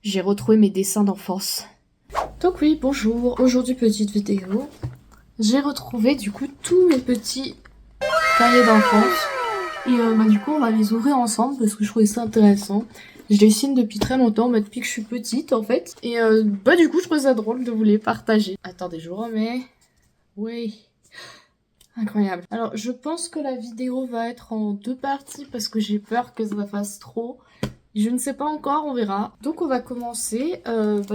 j'ai retrouvé mes dessins d'enfance. Donc oui, bonjour. Aujourd'hui, petite vidéo. J'ai retrouvé du coup tous mes petits cahiers d'enfance. Et du coup, on va les ouvrir ensemble parce que je trouvais ça intéressant. Je dessine depuis très longtemps, depuis que je suis petite en fait. Et du coup, je trouve ça drôle de vous les partager. Attendez, je remets. Oui. Incroyable. Alors, je pense que la vidéo va être en 2 parties parce que j'ai peur que ça fasse trop. Je ne sais pas encore, on verra. Donc, on va commencer.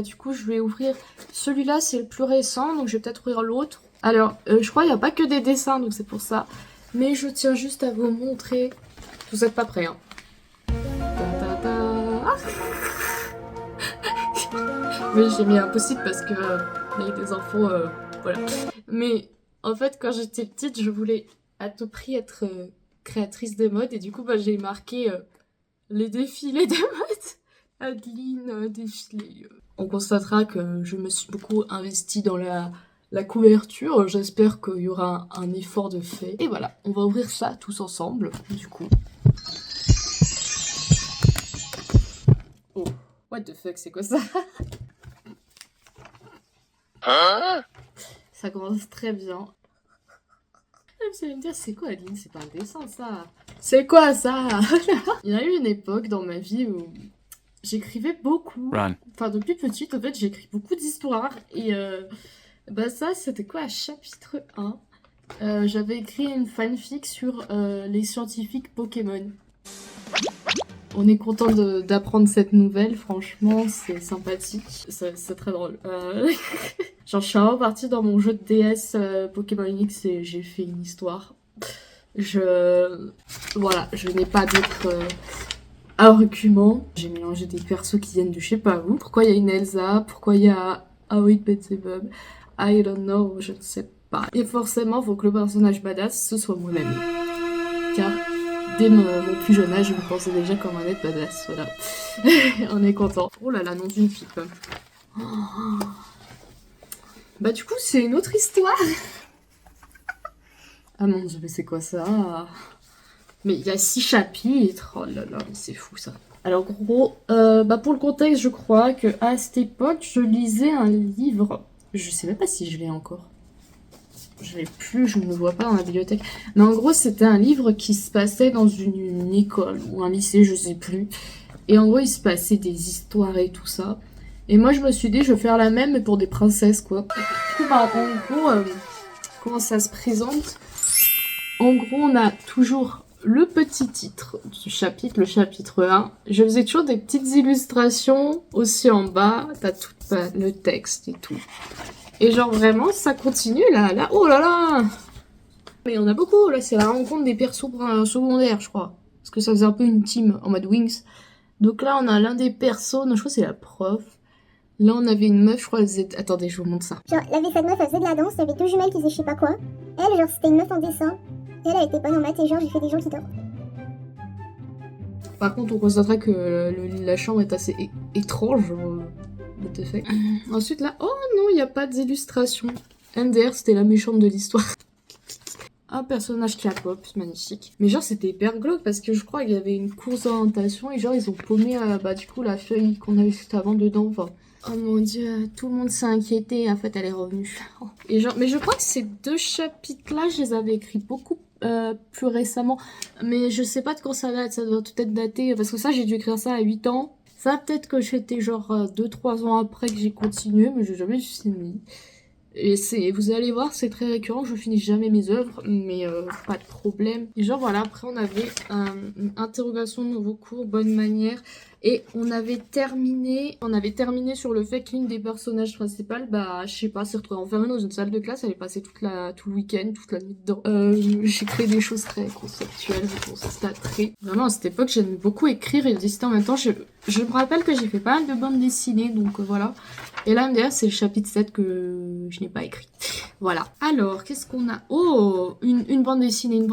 Du coup, je vais ouvrir... Celui-là, c'est le plus récent, donc je vais peut-être ouvrir l'autre. Alors, je crois qu'il n'y a pas que des dessins, donc c'est pour ça. Mais je tiens juste à vous montrer... Vous n'êtes pas prêts, hein. Mais j'ai mis impossible parce que il y a des enfants, voilà. Mais en fait, quand j'étais petite, je voulais à tout prix être créatrice de mode et du coup, j'ai marqué les défilés de mode. Adeline, défilé. On constatera que je me suis beaucoup investie dans la couverture. J'espère qu'il y aura un effort de fait. Et voilà, on va ouvrir ça tous ensemble, du coup. Oh, what the fuck, c'est quoi ça? Hein? Ça commence très bien. Vous allez me dire, c'est quoi Adeline? C'est pas un dessin ça. C'est quoi ça? Il y a eu une époque dans ma vie où j'écrivais beaucoup. Run. Enfin, depuis petite, en fait, j'écris beaucoup d'histoires. Et ça, c'était quoi, chapitre 1 j'avais écrit une fanfic sur les scientifiques Pokémon. On est content d'apprendre cette nouvelle, franchement, c'est sympathique. C'est très drôle. Genre, je suis vraiment partie dans mon jeu de DS Pokémon X et j'ai fait une histoire. Voilà, je n'ai pas d'autres arguments. J'ai mélangé des persos qui viennent de je sais pas où. Pourquoi il y a une Elsa? Pourquoi il y a Aoi Betsebub? I don't know, je ne sais pas. Et forcément, il faut que le personnage badass, ce soit mon ami. Car... dès mon plus jeune âge, je me pensais déjà comme un être badass, voilà. On est content. Oh là là, nom d'une pipe. Du coup, c'est une autre histoire. Ah mon dieu, mais c'est quoi ça? Mais il y a 6 chapitres. Oh là là, mais c'est fou ça. Alors gros, pour le contexte, je crois que à cette époque, je lisais un livre. Je sais même pas si je l'ai encore. Je l'ai plus, je ne le vois pas dans la bibliothèque. Mais en gros, c'était un livre qui se passait dans une école ou un lycée, je sais plus. Et en gros, il se passait des histoires et tout ça. Et moi, je me suis dit, je vais faire la même, mais pour des princesses, quoi. Du coup, en gros, comment ça se présente? En gros, on a toujours le petit titre du chapitre, le chapitre 1. Je faisais toujours des petites illustrations aussi en bas. T'as tout le texte et tout. Et genre vraiment, ça continue là, oh là là! Mais on a beaucoup, là c'est la rencontre des persos secondaires, je crois. Parce que ça faisait un peu une team en mode Wings. Donc là, on a l'un des persos, non, je crois que c'est la prof. Là, on avait une meuf, je crois, elle faisait... Attendez, je vous montre ça. Genre, il y avait cette meuf, elle faisait de la danse, il y avait 2 jumelles qui faisaient je sais pas quoi. Elle, genre, c'était une meuf en dessin. Et elle était bonne en maths et genre, j'ai fait des gens qui dorment. Par contre, on constatera que la chambre est assez étrange. What the fuck. Ensuite là, oh non, il n'y a pas d'illustration. MDR, c'était la méchante de l'histoire. Un personnage qui a pop, magnifique. Mais genre, c'était hyper glauque parce que je crois qu'il y avait une course d'orientation et genre, ils ont paumé du coup la feuille qu'on avait juste avant dedans. Enfin, oh mon dieu, tout le monde s'est inquiété. En fait, elle est revenue. Et genre, mais je crois que ces 2 chapitres-là, je les avais écrits beaucoup plus récemment. Mais je sais pas de quand ça date, ça doit peut-être dater. Parce que ça, j'ai dû écrire ça à 8 ans. Ça, peut-être que j'étais genre 2-3 ans après que j'ai continué, mais j'ai jamais fini. Et vous allez voir, c'est très récurrent, je finis jamais mes œuvres, mais pas de problème. Et genre voilà, après on avait une interrogation de nouveau cours, bonne manière. Et on avait terminé sur le fait qu'une des personnages principales, je sais pas, s'est retrouvée enfermée dans une salle de classe, elle est passée tout le week-end, toute la nuit dedans. J'ai créé des choses très conceptuelles, je constaterai. Vraiment, à cette époque, j'aime beaucoup écrire et dessiner en même temps. Je me rappelle que j'ai fait pas mal de bandes dessinées, donc voilà. Et là, d'ailleurs, c'est le chapitre 7 que je n'ai pas écrit. Voilà. Alors, qu'est-ce qu'on a? Oh, une bande dessinée,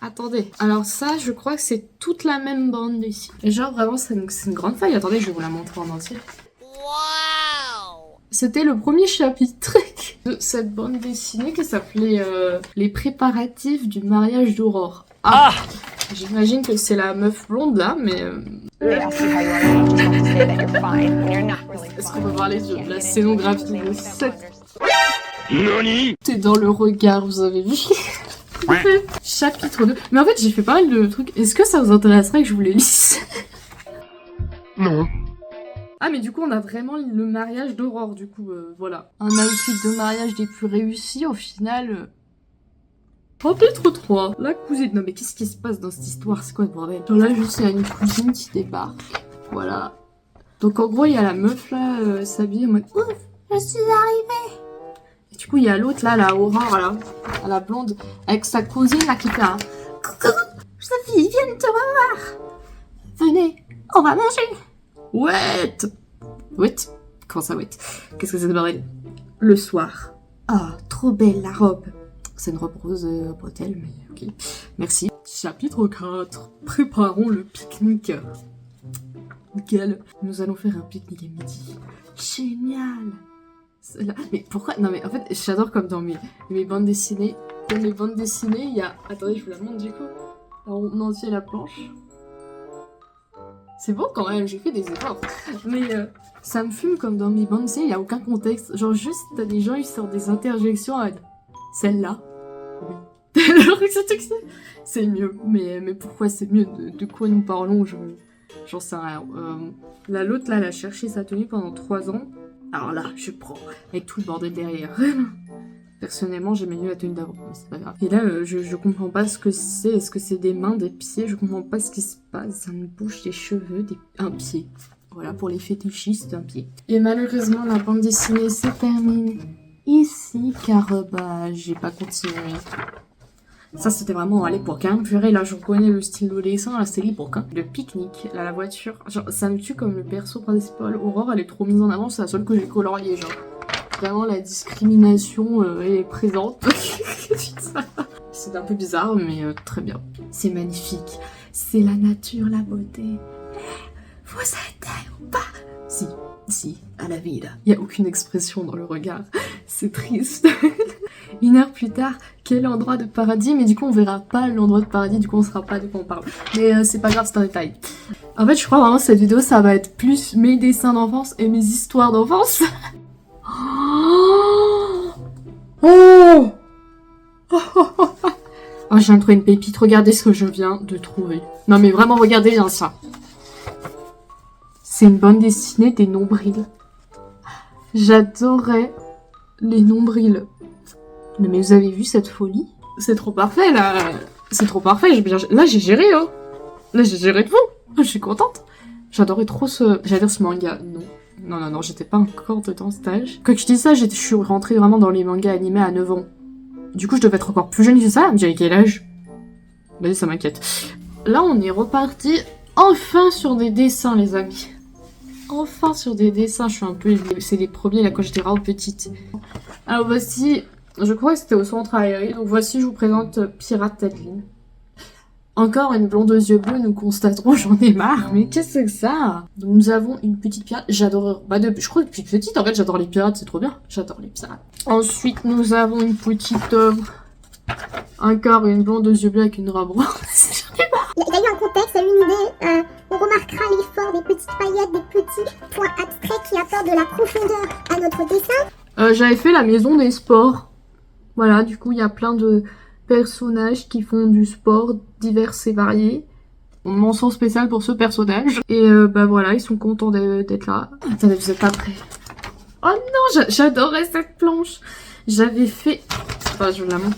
Attendez. Alors ça, je crois que c'est toute la même bande dessinée. Et genre, vraiment, c'est une grande feuille. Attendez, je vais vous la montrer en entier. Wow! C'était le premier chapitre de cette bande dessinée qui s'appelait Les préparatifs du mariage d'Aurore. Ah! J'imagine que c'est la meuf blonde là, mais They ask you how you are, you just have to say that you're fine when you're not really fine. Est-ce qu'on peut parler de la scénographie de cette... NANI? T'es dans le regard, vous avez vu? Chapitre 2. Mais en fait, j'ai fait pas mal de trucs. Est-ce que ça vous intéresserait que je vous les lise? Non. Ah, mais du coup, on a vraiment le mariage d'Aurore, du coup, voilà. Un outfit de mariage des plus réussis, au final... Chapitre 3. La cousine. Non, mais qu'est-ce qui se passe dans cette histoire? C'est quoi le bordel? Donc là, juste, il y a une cousine qui débarque. Voilà. Donc, en gros, il y a la meuf, là, s'habille en mode... Ouf, je suis arrivée. Et du coup, il y a l'autre, là, la Aurore, là. La blonde, avec sa cousine, là, qui fait un... Coucou, Sophie, viens te revoir. Venez, on va manger. Ouais. Ouais. Comment ça, ouais? Qu'est-ce que c'est de bordel? Le soir. Ah, trop belle, la robe. C'est une robe rose bretelle, mais ok. Merci. Chapitre 4. Préparons le pique-nique. Nickel. Nous allons faire un pique-nique à midi. Génial. Mais pourquoi? Non mais en fait, j'adore comme dans mes bandes dessinées. Dans mes bandes dessinées, il y a... Attendez, je vous la montre du coup. En entier la planche. C'est beau quand même, j'ai fait des efforts. Mais ça me fume comme dans mes bandes dessinées, il n'y a aucun contexte. Genre juste, t'as des gens, ils sortent des interjections à... Celle-là. Oui. C'est mieux, mais pourquoi c'est mieux? De quoi nous parlons? J'en sais rien. L'autre là, elle a cherché sa tenue pendant 3 ans. Alors là, je prends, avec tout le bordel derrière. Personnellement, j'aimais mieux la tenue d'avant, mais c'est pas grave. Et là, je comprends pas ce que c'est. Est-ce que c'est des mains, des pieds? Je comprends pas ce qui se passe. Une bouche, des cheveux, un pied. Voilà, pour les fétichistes, un pied. Et malheureusement, la bande dessinée se termine ici, car bah, j'ai pas continué. Ça, c'était vraiment à l'époque, hein. Purée, là, je reconnais le style de dessin, là, c'est l'époque, hein. Le pique-nique, là, la voiture. Genre, ça me tue comme le perso principal. Aurore, elle est trop mise en avant, c'est la seule que j'ai coloriée, genre. Vraiment, la discrimination est présente. C'est un peu bizarre, mais très bien. C'est magnifique. C'est la nature, la beauté. Vous êtes ou pas? Si, à la vie, là. Il n'y a aucune expression dans le regard. C'est triste. 1 heure plus tard, quel endroit de paradis? Mais du coup, on verra pas l'endroit de paradis, du coup, on saura pas de quoi on parle. Mais c'est pas grave, c'est un détail. En fait, je crois vraiment que cette vidéo, ça va être plus mes dessins d'enfance et mes histoires d'enfance. Oh, je viens de trouver une pépite. Regardez ce que je viens de trouver. Non, mais vraiment, regardez bien ça. C'est une bande dessinée des nombrils. J'adorais les nombrils. Non mais vous avez vu cette folie? C'est trop parfait là. C'est trop parfait. Là j'ai géré hein. Là j'ai géré de vous. Je suis contente. J'adorais trop j'adore ce manga. Non, j'étais pas encore dedans stage. Quand je dis ça, je suis rentrée vraiment dans les mangas animés à 9 ans. Du coup je devais être encore plus jeune que ça. J'avais quel âge? Vas-y, ça m'inquiète. Là on est reparti enfin sur des dessins les amis. Enfin sur des dessins, je suis un peu... C'est les premiers là quand j'étais vraiment petite. Alors voici... Je crois que c'était au centre aéré, donc voici je vous présente Pirate Tadeline. Encore une blonde aux yeux bleus, nous constaterons, j'en ai marre, mais qu'est-ce que c'est que ça? Donc nous avons une petite pirate, j'adore, je crois que depuis petite en fait j'adore les pirates, c'est trop bien, j'adore les pirates. Ensuite nous avons une petite encore une blonde aux yeux bleus avec une robe rose, j'en ai marre. Il y a eu un contexte, il y a eu une idée, on remarquera l'effort des petites paillettes, des petits points abstraits qui apportent de la profondeur à notre dessin. J'avais fait la maison des sports. Voilà, du coup, il y a plein de personnages qui font du sport divers et variés. Mention spéciale pour ce personnage. Et bah voilà, ils sont contents d'être là. Attendez, vous êtes pas prêts. Oh non, j'adorais cette planche. J'avais fait... Enfin, je la montre.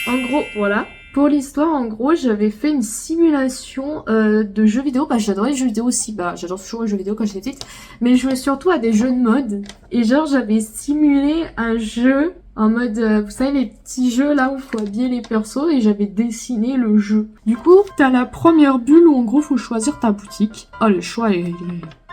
En gros, voilà. Pour l'histoire, en gros, j'avais fait une simulation de jeux vidéo. Bah, j'adorais les jeux vidéo aussi. Bah, j'adore toujours les jeux vidéo quand j'étais petite. Mais je jouais surtout à des jeux de mode. Et genre, j'avais simulé un jeu en mode, vous savez, les petits jeux là où il faut habiller les persos. Et j'avais dessiné le jeu. Du coup, t'as la première bulle où en gros, faut choisir ta boutique. Oh, le choix est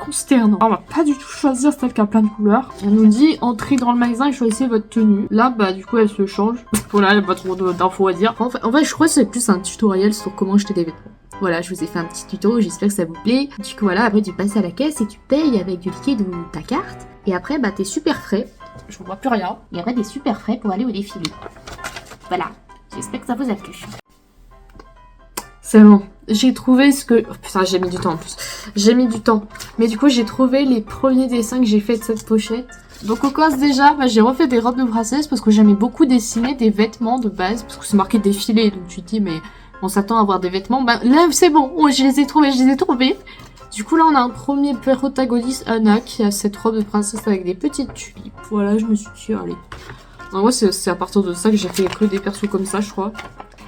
consternant. On va pas du tout choisir celle qui a plein de couleurs. On nous dit, entrez dans le magasin et choisissez votre tenue. Là, bah, du coup, elle se change. Voilà, il n'y a pas trop d'infos à dire. En fait, je crois que c'est plus un tutoriel sur comment acheter des vêtements. Voilà, je vous ai fait un petit tuto, j'espère que ça vous plaît. Du coup, voilà, après, tu passes à la caisse et tu payes avec du liquide ou ta carte. Et après, bah, t'es super frais. Je vois plus rien. Et après, t'es super frais pour aller au défilé. Voilà, j'espère que ça vous a plu. C'est bon, j'ai trouvé ce que... Oh, putain, j'ai mis du temps en plus. J'ai mis du temps. Mais du coup, j'ai trouvé les premiers dessins que j'ai fait de cette pochette. Donc, au commence déjà, j'ai refait des robes de princesse parce que j'aimais beaucoup dessiner des vêtements de base. Parce que c'est marqué défilé, donc tu te dis, mais on s'attend à avoir des vêtements. Bah, là, c'est bon, oh, je les ai trouvés. Du coup, là, on a un premier protagoniste, Anna, qui a cette robe de princesse avec des petites tulipes. Voilà, je me suis dit, allez. En vrai, c'est à partir de ça que j'ai fait que des persos comme ça, je crois.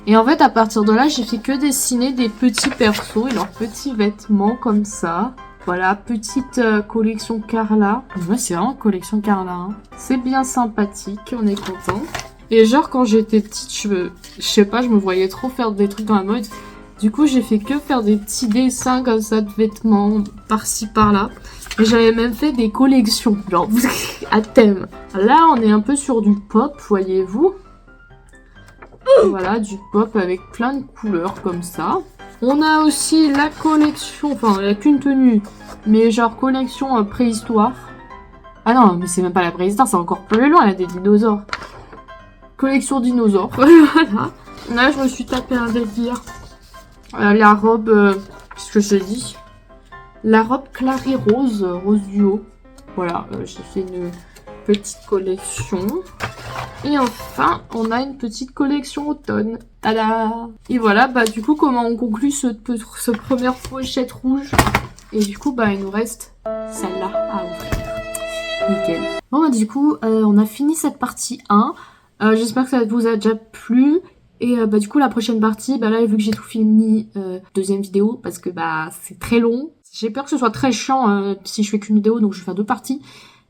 Et en fait, à partir de là, j'ai fait que dessiner des petits persos et leurs petits vêtements comme ça. Voilà, petite collection Carla. Ouais, c'est vraiment collection Carla. Hein. C'est bien sympathique, on est content. Et genre, quand j'étais petite, je sais pas, je me voyais trop faire des trucs dans la mode. Du coup, j'ai fait que faire des petits dessins comme ça de vêtements, par-ci, par-là. Et j'avais même fait des collections, genre, à thème. Là, on est un peu sur du pop, voyez-vous. Voilà, du pop avec plein de couleurs comme ça. On a aussi la collection, enfin, il n'y a qu'une tenue, mais genre collection préhistoire. Ah non, mais c'est même pas la préhistoire, c'est encore plus loin, elle a des dinosaures. Collection dinosaures, voilà. Là, je me suis tapé un délire. La robe, qu'est-ce que j'ai dit? La robe clari rose, rose duo. Voilà, j'ai fait une petite collection. Et enfin, on a une petite collection automne. Tada! Et voilà, bah du coup, comment on conclut ce première pochette rouge? Et du coup, bah il nous reste celle-là à ouvrir. Nickel. Bon, bah du coup, on a fini cette partie 1. J'espère que ça vous a déjà plu. Et bah du coup, la prochaine partie, bah là, vu que j'ai tout fini, deuxième vidéo, parce que bah c'est très long. J'ai peur que ce soit très chiant si je fais qu'une vidéo, donc je vais faire 2 parties.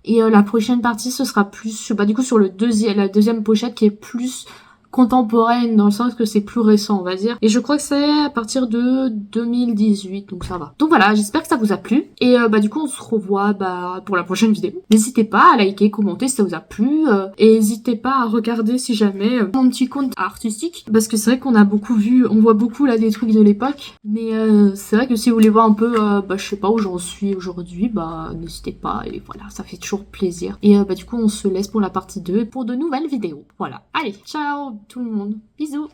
Et la prochaine partie, ce sera plus, bah du coup sur la deuxième pochette qui est plus contemporaine, dans le sens que c'est plus récent, on va dire. Et je crois que c'est à partir de 2018, donc ça va. Donc voilà, j'espère que ça vous a plu. Et bah du coup, on se revoit pour la prochaine vidéo. N'hésitez pas à liker, commenter si ça vous a plu. Et n'hésitez pas à regarder si jamais mon petit compte artistique. Parce que c'est vrai qu'on a beaucoup vu, on voit beaucoup là des trucs de l'époque. Mais c'est vrai que si vous voulez voir un peu, bah je sais pas où j'en suis aujourd'hui, bah n'hésitez pas. Et voilà, ça fait toujours plaisir. Et bah du coup, on se laisse pour la partie 2 et pour de nouvelles vidéos. Voilà, allez, ciao tout le monde. Bisous.